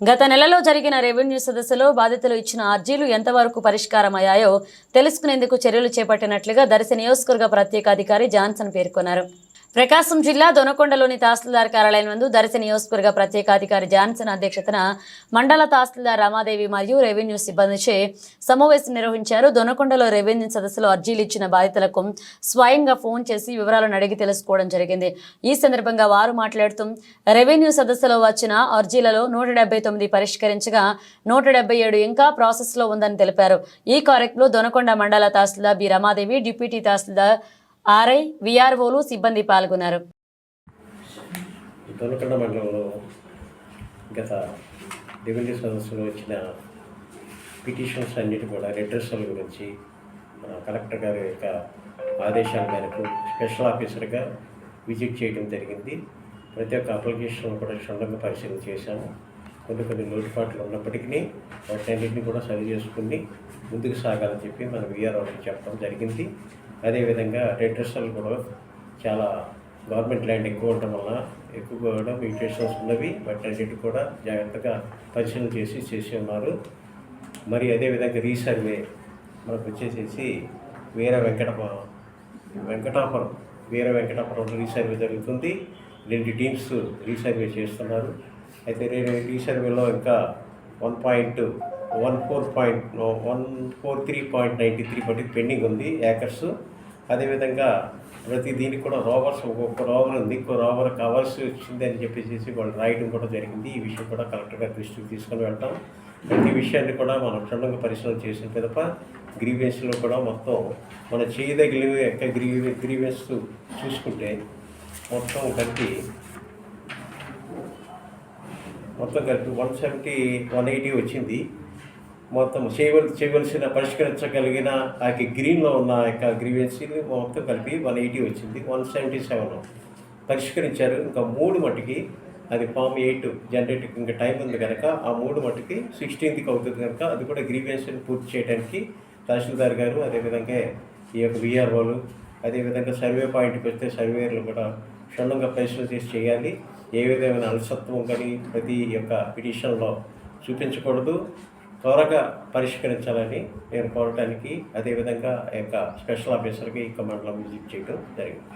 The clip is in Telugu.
గత నెలలో జరిగిన రెవెన్యూ సదస్సులో బాధితులు ఇచ్చిన అర్జీలు ఎంతవరకు పరిష్కారమయ్యాయో తెలుసుకునేందుకు చర్యలు చేపట్టినట్లుగా దర్శి నియోజకవర్గ ప్రత్యేక అధికారి జాన్సన్ పేర్కొన్నారు. ప్రకాశం జిల్లా దొనకొండలోని తహసీల్దార్ కార్యాలయం నందు దర్శి నియోజకవర్గ ప్రత్యేక అధికారి జాన్సన్ అధ్యక్షతన మండల తహసీల్దార్ రమాదేవి మరియు రెవెన్యూ సిబ్బందిచే సమావేశం నిర్వహించారు. దొనకొండలో రెవెన్యూ సదస్సులో అర్జీలు ఇచ్చిన బాధితులకు స్వయంగా ఫోన్ చేసి వివరాలను అడిగి తెలుసుకోవడం జరిగింది. ఈ సందర్భంగా వారు మాట్లాడుతూ రెవెన్యూ సదస్సులో వచ్చిన అర్జీలలో 179 పరిష్కరించగా 177 ఇంకా ప్రాసెస్లో ఉందని తెలిపారు. ఈ కార్యక్రమంలో దొనకొండ మండల తహసీల్దార్ బి రమాదేవి, డిప్యూటీ తహసీల్దార్ ఆర్ఐ, విఆర్ఓలు సిబ్బంది పాల్గొన్నారు. దొనకొండ మండలంలో గత రెవెన్యూ సదస్సులో వచ్చిన పిటిషన్స్ అన్నిటి కూడా రిడ్రెసల్ గురించి కలెక్టర్ గారి యొక్క ఆదేశాల మేరకు స్పెషల్ ఆఫీసర్గా విజిట్ చేయడం జరిగింది. ప్రతి ఒక్క అప్లికేషన్ కూడా క్షుణ్ణంగా పరిశీలన చేశాము. కొన్ని లోటుపాట్లు ఉన్నప్పటికీ వాటన్నింటినీ కూడా సరి చేసుకుని ముందుకు సాగాలని చెప్పి మనం విఆర్ఓకి చెప్పడం జరిగింది. అదేవిధంగా రిడ్రెసల్ కూడా చాలా గవర్నమెంట్ ల్యాండ్ ఎక్కువ ఉండడం వల్ల ఎక్కువగా మ్యూటేషన్స్ ఉన్నవి. వాటన్నిటి కూడా జాగ్రత్తగా పరిశీలన చేసి ఉన్నారు. మరి అదేవిధంగా రీసర్వే మనకు వచ్చేసేసి వీర వెంకటాపురం రీసర్వే జరుగుతుంది. 2 టీమ్స్ రీసర్వే చేస్తున్నారు. అయితే రీసర్వేలో ఇంకా 143.93 బట్టి పెండింగ్ ఉంది ఏకర్స్. అదేవిధంగా ప్రతి దీనికి కూడా రోవర్స్ ఒక్కొక్క రోవర్ ఉంది, ఇంకో రోవర్ కావాల్సి వచ్చింది అని చెప్పేసి వాళ్ళు రాయడం కూడా జరిగింది. ఈ విషయం కూడా కలెక్టర్ గారి దృష్టికి తీసుకొని వెళ్తాం. ప్రతి విషయాన్ని కూడా మనం క్షుణ్ణంగా పరిశీలన చేసిన పిదప గ్రీవెన్స్లో కూడా మొత్తం మన చేయదగిన యొక్క గ్రీవెన్స్ చూసుకుంటే మొత్తం కలిపి 170, 180 వచ్చింది. మొత్తం చేయవలసిన పరిష్కరించగలిగిన ఆ యొక్క గ్రీన్లో ఉన్న యొక్క గ్రీవెన్సీని మొత్తం కలిపి 180 వచ్చింది. 177 పరిష్కరించారు. ఇంకా 3 మట్టుకి అది ఫామ్ 8 జనరేట్కి ఇంకా టైం ఉంది కనుక ఆ 3 మట్టుకి 16కి అవుతుంది కనుక అది కూడా గ్రీవెన్సీని పూర్తి చేయడానికి తహసీల్దార్ గారు, అదేవిధంగా ఈ యొక్క విఆర్ఓలు, అదేవిధంగా సర్వే పాయింట్కి వస్తే సర్వేయర్లు కూడా క్షుణ్ణంగా పరిశీలన చేసి చేయాలి. ఏ విధమైన అలసత్వం కానీ ప్రతి యొక్క పిటిషన్లో చూపించకూడదు. త్వరగా పరిష్కరించాలని నేను కోరటానికి, అదేవిధంగా యొక్క స్పెషల్ ఆఫీసర్కి ఈ మండలం విజిట్ చేయడం జరిగింది.